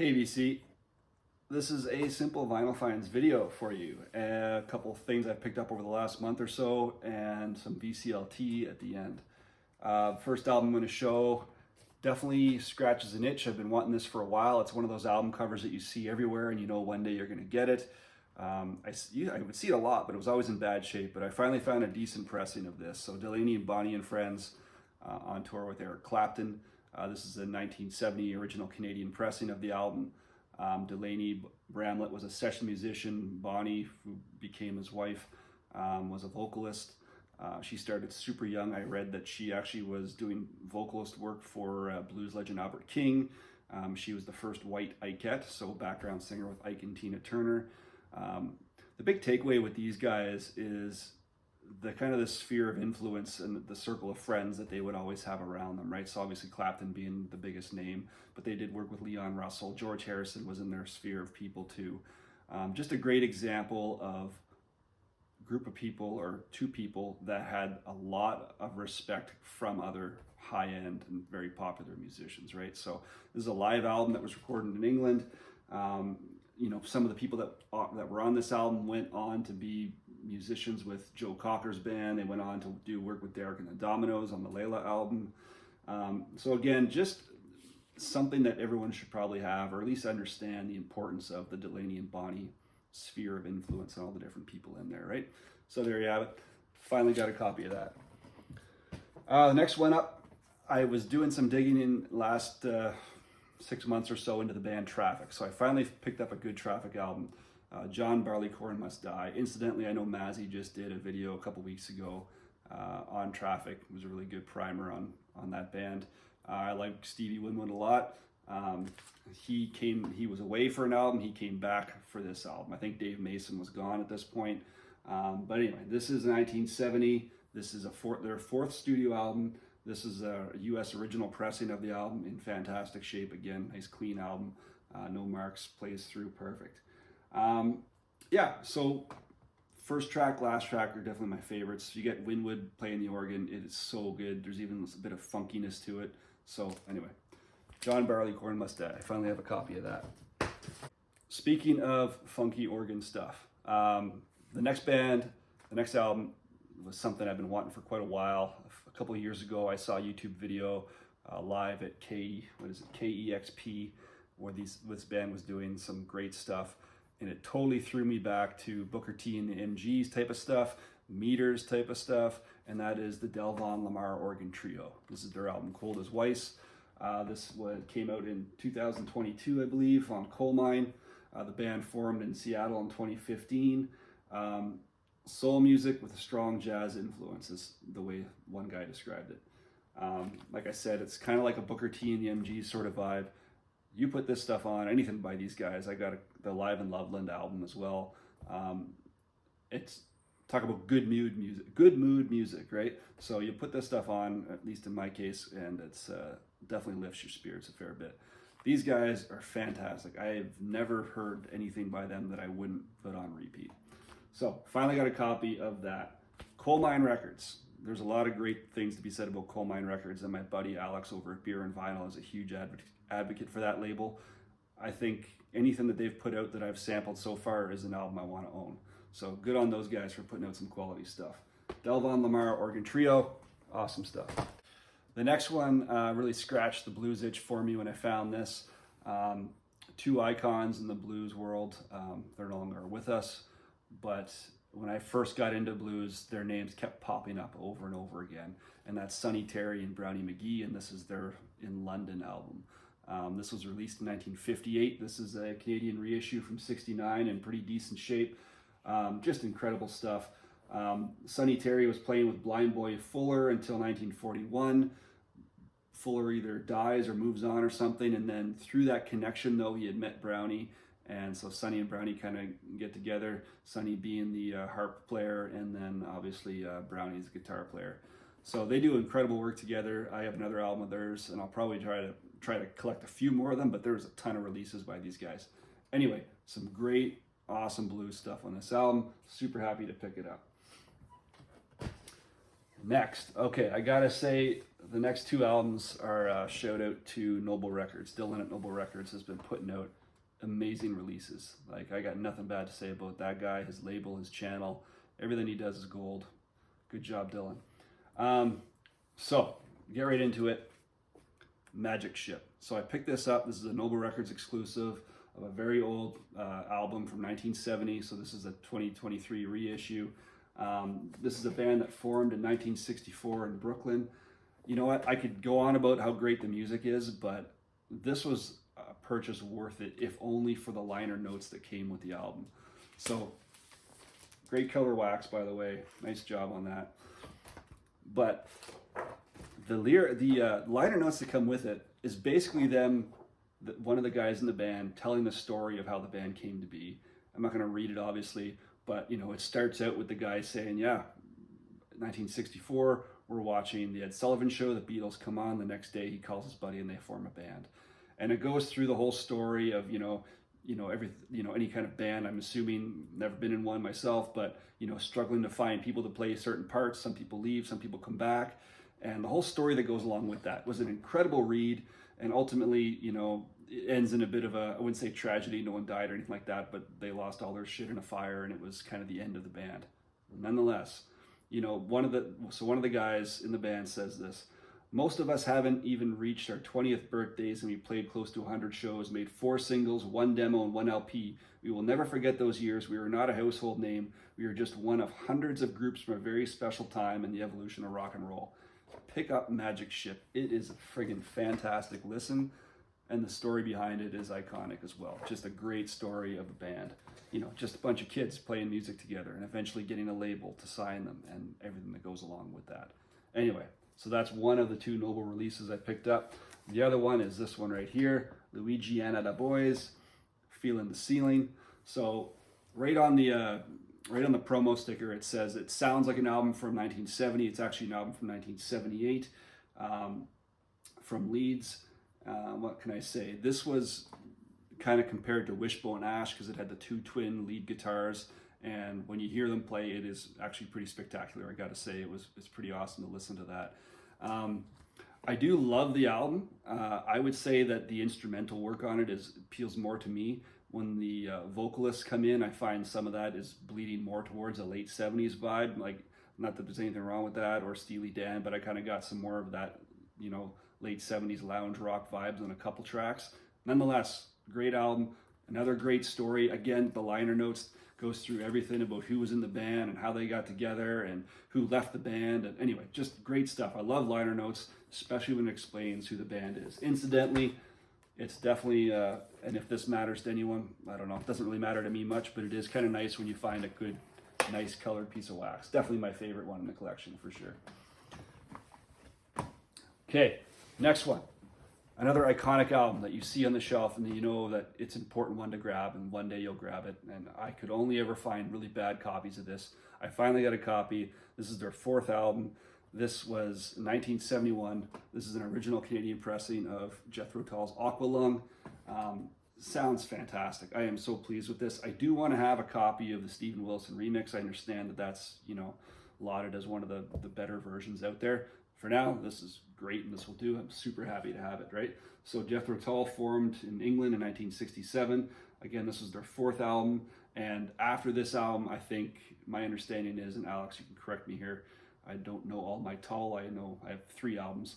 Hey VC, this is a simple vinyl finds video for you. A couple things I've picked up over the last month or so and some VCLT at the end. First album I'm going to show definitely scratches an itch. I've been wanting this for a while. It's one of those album covers that you see everywhere and you know one day you're going to get it. I would see it a lot, but it was always in bad shape. But I finally found a decent pressing of this. So Delaney and Bonnie and Friends on tour with Eric Clapton. This is a 1970 original Canadian pressing of the album. Delaney Bramlett was a session musician. Bonnie, who became his wife, was a vocalist. She started super young. I read that she actually was doing vocalist work for blues legend Albert King. She was the first white Ikette, so background singer with Ike and Tina Turner. The big takeaway with these guys is the kind of the sphere of influence and the circle of friends that they would always have around them, right? So obviously Clapton being the biggest name, but they did work with Leon Russell. George Harrison was in their sphere of people too. Just a great example of a group of people or two people that had a lot of respect from other high-end and very popular musicians, right? So this is a live album that was recorded in England. You know, some of the people that were on this album went on to be musicians with Joe Cocker's band. They went on to do work with Derek and the Dominoes on the Layla album. So again, just something that everyone should probably have, or at least understand the importance of the Delaney and Bonnie sphere of influence and all the different people in there, right? So there you have it. Finally got a copy of that. The next one up, I was doing some digging in last 6 months or so into the band Traffic. So I finally picked up a good Traffic album. John Barleycorn Must Die. Incidentally, I know Mazzy just did a video a couple weeks ago on Traffic. It was a really good primer on that band. I like Stevie Winwood a lot. He was away for an album. He came back for this album. I think Dave Mason was gone at this point. But anyway, this is 1970. This is their fourth studio album. This is a US original pressing of the album in fantastic shape. Again, nice clean album. No marks, plays through perfect. Yeah, so first track, last track are definitely my favorites. You get Winwood playing the organ. It is so good. There's even a bit of funkiness to it. So anyway, John Barleycorn Must Die. I finally have a copy of that. Speaking of funky organ stuff, the next album was something I've been wanting for quite a while. A couple of years ago, I saw a YouTube video live at KEXP, where this band was doing some great stuff. And it totally threw me back to Booker T and the MGs type of stuff, Meters type of stuff, and that is the Delvon Lamar Organ Trio. This is their album, As Weiss. This came out in 2022, I believe, on Coal Mine. The band formed in Seattle in 2015. Soul music with a strong jazz influence is the way one guy described it. Like I said, it's kind of like a Booker T and the MGs sort of vibe. You put this stuff on, anything by these guys. I got the Live in Loveland album as well. It's talk about good mood music, right? So you put this stuff on, at least in my case, and it's definitely lifts your spirits a fair bit. These guys are fantastic. I've never heard anything by them that I wouldn't put on repeat. So finally got a copy of that. Coal Mine Records. There's a lot of great things to be said about Coal Mine Records, and my buddy Alex over at Beer and Vinyl is a huge advocate for that label. I think anything that they've put out that I've sampled so far is an album I want to own. So good on those guys for putting out some quality stuff. Delvon Lamar Organ Trio, awesome stuff. The next one really scratched the blues itch for me when I found this. Two icons in the blues world. They're no longer with us, but when I first got into blues, their names kept popping up over and over again. And that's Sonny Terry and Brownie McGee, and this is their In London album. This was released in 1958. This is a Canadian reissue from '69 in pretty decent shape. Just incredible stuff. Sonny Terry was playing with Blind Boy Fuller until 1941. Fuller either dies or moves on or something, and then through that connection, though, he had met Brownie. And so Sonny and Brownie kind of get together, Sonny being the harp player, and then obviously Brownie's the guitar player. So they do incredible work together. I have another album of theirs, and I'll probably try to collect a few more of them, but there's a ton of releases by these guys. Anyway, some great, awesome blues stuff on this album. Super happy to pick it up. Next, okay, I gotta say, the next two albums are a shout out to Noble Records. Dylan at Noble Records has been putting out amazing releases. Like, I got nothing bad to say about that guy, his label, his channel. Everything he does is gold. Good job, Dylan. So, get right into it. Magic Ship. So I picked this up. This is a Noble Records exclusive of a very old album from 1970. So this is a 2023 reissue. This is a band that formed in 1964 in Brooklyn. You know what? I could go on about how great the music is, but this was a purchase worth it, if only for the liner notes that came with the album. So, great color wax, by the way. Nice job on that. But the liner notes that come with it is basically them, one of the guys in the band, telling the story of how the band came to be. I'm not going to read it, obviously, but, you know, it starts out with the guy saying, yeah, 1964, we're watching the Ed Sullivan Show, the Beatles come on. The next day he calls his buddy and they form a band. And it goes through the whole story of, any kind of band. I'm assuming, never been in one myself, but, struggling to find people to play certain parts. Some people leave, some people come back. And the whole story that goes along with that was an incredible read. And ultimately, it ends in a bit of a, I wouldn't say tragedy, no one died or anything like that, but they lost all their shit in a fire and it was kind of the end of the band. Nonetheless, one of the guys in the band says this: most of us haven't even reached our 20th birthdays and we played close to 100 shows, made 4 singles, 1 demo, and 1 LP. We will never forget those years. We were not a household name. We were just one of hundreds of groups from a very special time in the evolution of rock and roll. Pick up Magic Ship. It is a friggin' fantastic listen, and the story behind it is iconic as well. Just a great story of a band. Just a bunch of kids playing music together and eventually getting a label to sign them and everything that goes along with that. Anyway, so that's one of the 2 Noble releases I picked up. The other one is this one right here, Luigiana da Boys, Feeling the Ceiling. So right on the promo sticker, it says it sounds like an album from 1970. It's actually an album from 1978 from Leeds. What can I say? This was kind of compared to Wishbone Ash because it had the 2 twin lead guitars, and when you hear them play, it is actually pretty spectacular. I got to say, it's pretty awesome to listen to that. I do love the album. I would say that the instrumental work on it appeals more to me. When the vocalists come in, I find some of that is bleeding more towards a late 70s vibe. Like, not that there's anything wrong with that or Steely Dan, but I kind of got some more of that, late 70s lounge rock vibes on a couple tracks. Nonetheless, great album, another great story. Again, the liner notes goes through everything about who was in the band and how they got together and who left the band. And anyway, just great stuff. I love liner notes, especially when it explains who the band is. Incidentally, it's definitely, and if this matters to anyone, I don't know, it doesn't really matter to me much, but it is kind of nice when you find a good, nice colored piece of wax. Definitely my favorite one in the collection for sure. Okay, next one. Another iconic album that you see on the shelf and you know that it's an important one to grab and one day you'll grab it. And I could only ever find really bad copies of this. I finally got a copy. This is their 4th album. This was 1971. This is an original Canadian pressing of Jethro Tull's Aqualung. Sounds fantastic. I am so pleased with this. I do want to have a copy of the Steven Wilson remix. I understand that that's, lauded as one of the better versions out there. For now, this is great and this will do. I'm super happy to have it, right? So Jethro Tull formed in England in 1967. Again, this was their 4th album. And after this album, I think my understanding is, and Alex, you can correct me here, I don't know all my Tull. I know I have 3 albums.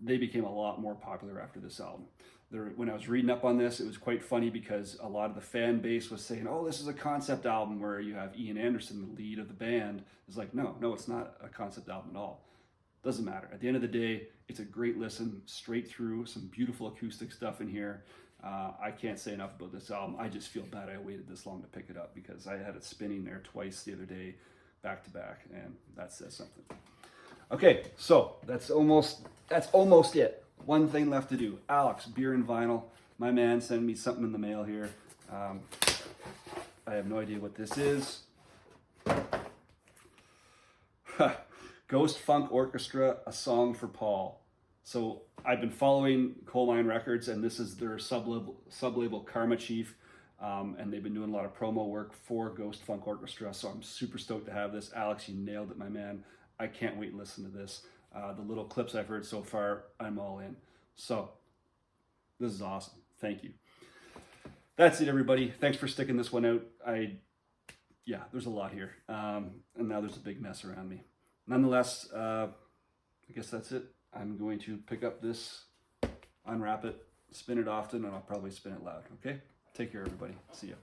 They became a lot more popular after this album. When I was reading up on this, it was quite funny because a lot of the fan base was saying, oh, this is a concept album where you have Ian Anderson, the lead of the band. It's like, no, it's not a concept album at all. Doesn't matter. At the end of the day, it's a great listen, straight through, some beautiful acoustic stuff in here. I can't say enough about this album. I just feel bad I waited this long to pick it up because I had it spinning there twice the other day, back to back, and that says something. Okay, so that's almost it. One thing left to do. Alex, Beer and Vinyl, my man, sent me something in the mail here. I have no idea what this is. Ghost Funk Orchestra, A Song for Paul. So I've been following Coal Mine Records, and this is their sub-label Karma Chief, and they've been doing a lot of promo work for Ghost Funk Orchestra, so I'm super stoked to have this. Alex, you nailed it, my man. I can't wait to listen to this. The little clips I've heard so far, I'm all in. So this is awesome. Thank you. That's it, everybody. Thanks for sticking this one out. Yeah, there's a lot here. And now there's a big mess around me. Nonetheless, I guess that's it. I'm going to pick up this, unwrap it, spin it often, and I'll probably spin it loud. Okay? Take care, everybody. See ya.